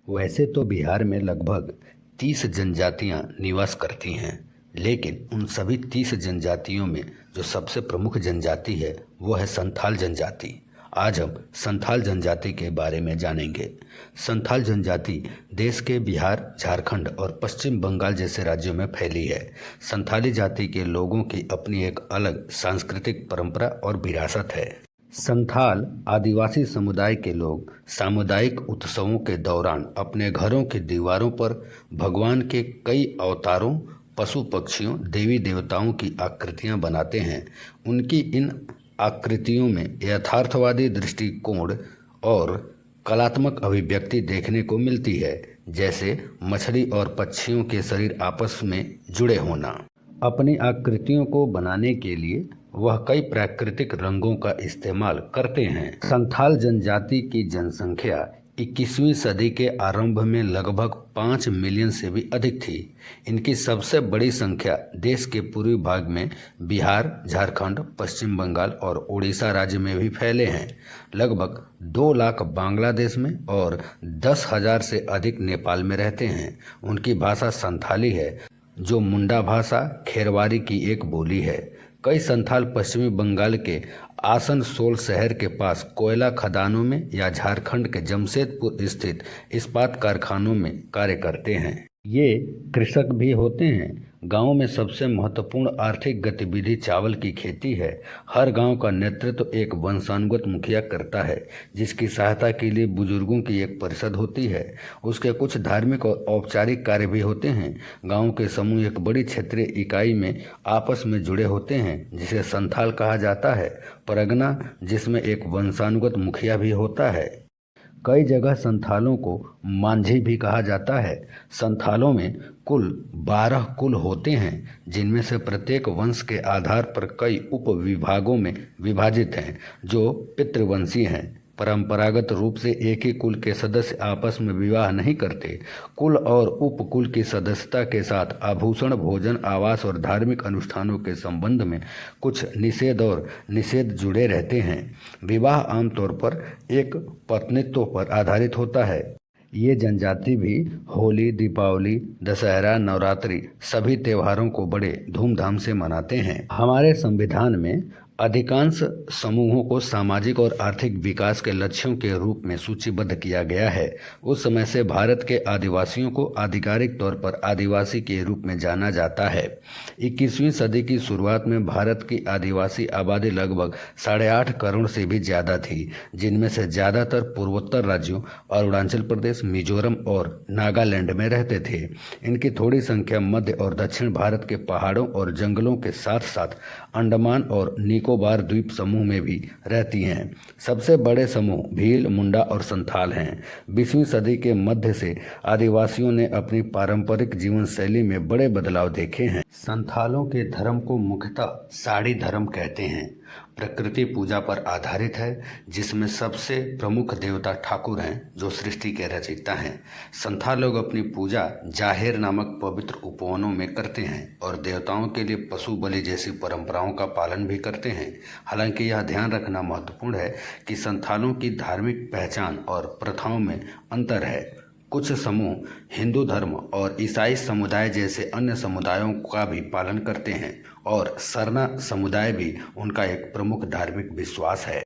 वैसे तो बिहार में लगभग 30 जनजातियां निवास करती हैं, लेकिन उन सभी 30 जनजातियों में जो सबसे प्रमुख जनजाति है वो है संथाल जनजाति। आज हम संथाल जनजाति के बारे में जानेंगे। संथाल जनजाति देश के बिहार, झारखंड और पश्चिम बंगाल जैसे राज्यों में फैली है। संथाली जाति के लोगों की अपनी एक अलग सांस्कृतिक परंपरा और विरासत है। संथाल आदिवासी समुदाय के लोग सामुदायिक उत्सवों के दौरान अपने घरों की दीवारों पर भगवान के कई अवतारों, पशु पक्षियों, देवी देवताओं की आकृतियां बनाते हैं। उनकी इन आकृतियों में यथार्थवादी दृष्टिकोण और कलात्मक अभिव्यक्ति देखने को मिलती है, जैसे मछली और पक्षियों के शरीर आपस में जुड़े होना। अपनी आकृतियों को बनाने के लिए वह कई प्राकृतिक रंगों का इस्तेमाल करते हैं। संथाल जनजाति की जनसंख्या 21वीं सदी के आरंभ में लगभग 5 मिलियन से भी अधिक थी। इनकी सबसे बड़ी संख्या देश के पूर्वी भाग में बिहार, झारखंड, पश्चिम बंगाल और उड़ीसा राज्य में भी फैले हैं। लगभग 2 लाख बांग्लादेश में और 10,000 से अधिक नेपाल में रहते हैं। उनकी भाषा संथाली है, जो मुंडा भाषा खेरवारी की एक बोली है। कई संथाल पश्चिमी बंगाल के आसनसोल शहर के पास कोयला खदानों में या झारखंड के जमशेदपुर स्थित इस्पात कारखानों में कार्य करते हैं। ये कृषक भी होते हैं। गांव में सबसे महत्वपूर्ण आर्थिक गतिविधि चावल की खेती है। हर गांव का नेतृत्व एक वंशानुगत मुखिया करता है, जिसकी सहायता के लिए बुजुर्गों की एक परिषद होती है। उसके कुछ धार्मिक और औपचारिक कार्य भी होते हैं। गांव के समूह एक बड़ी क्षेत्रीय इकाई में आपस में जुड़े होते हैं, जिसे संथाल कहा जाता है। परगना, जिसमें एक वंशानुगत मुखिया भी होता है। कई जगह संथालों को मांझी भी कहा जाता है। संथालों में कुल 12 कुल होते हैं, जिनमें से प्रत्येक वंश के आधार पर कई उपविभागों में विभाजित हैं, जो पितृवंशी हैं। परंपरागत रूप से एक ही कुल के सदस्य आपस में विवाह नहीं करते। कुल और उपकुल की सदस्यता के साथ आभूषण, भोजन, आवास और धार्मिक अनुष्ठानों के संबंध में कुछ निषेध और निषेध जुड़े रहते हैं। विवाह आमतौर पर एक पत्नीत्व पर आधारित होता है। ये जनजाति भी होली, दीपावली, दशहरा, नवरात्रि सभी त्योहारों को बड़े धूमधाम से मनाते हैं। हमारे संविधान में अधिकांश समूहों को सामाजिक और आर्थिक विकास के लक्ष्यों के रूप में सूचीबद्ध किया गया है। उस समय से भारत के आदिवासियों को आधिकारिक तौर पर आदिवासी के रूप में जाना जाता है। 21वीं सदी की शुरुआत में भारत की आदिवासी आबादी लगभग 8.5 करोड़ से भी ज़्यादा थी, जिनमें से ज़्यादातर पूर्वोत्तर राज्यों अरुणाचल प्रदेश, मिजोरम और नागालैंड में रहते थे। इनकी थोड़ी संख्या मध्य और दक्षिण भारत के पहाड़ों और जंगलों के साथ साथ अंडमान और निकोबार द्वीप समूह में भी रहती हैं। सबसे बड़े समूह भील, मुंडा और संथाल हैं। 20वीं सदी के मध्य से आदिवासियों ने अपनी पारंपरिक जीवन शैली में बड़े बदलाव देखे हैं। संथालों के धर्म को मुख्यतः साड़ी धर्म कहते हैं। प्रकृति पूजा पर आधारित है, जिसमें सबसे प्रमुख देवता ठाकुर हैं, जो सृष्टि के रचयिता हैं। संथाल लोग अपनी पूजा जाहेर नामक पवित्र उपवनों में करते हैं और देवताओं के लिए पशु बलि जैसी परंपराओं का पालन भी करते हैं। हालांकि यह ध्यान रखना महत्वपूर्ण है कि संथालों की धार्मिक पहचान और प्रथाओं में अंतर है। कुछ समूह हिंदू धर्म और ईसाई समुदाय जैसे अन्य समुदायों का भी पालन करते हैं और सरना समुदाय भी उनका एक प्रमुख धार्मिक विश्वास है।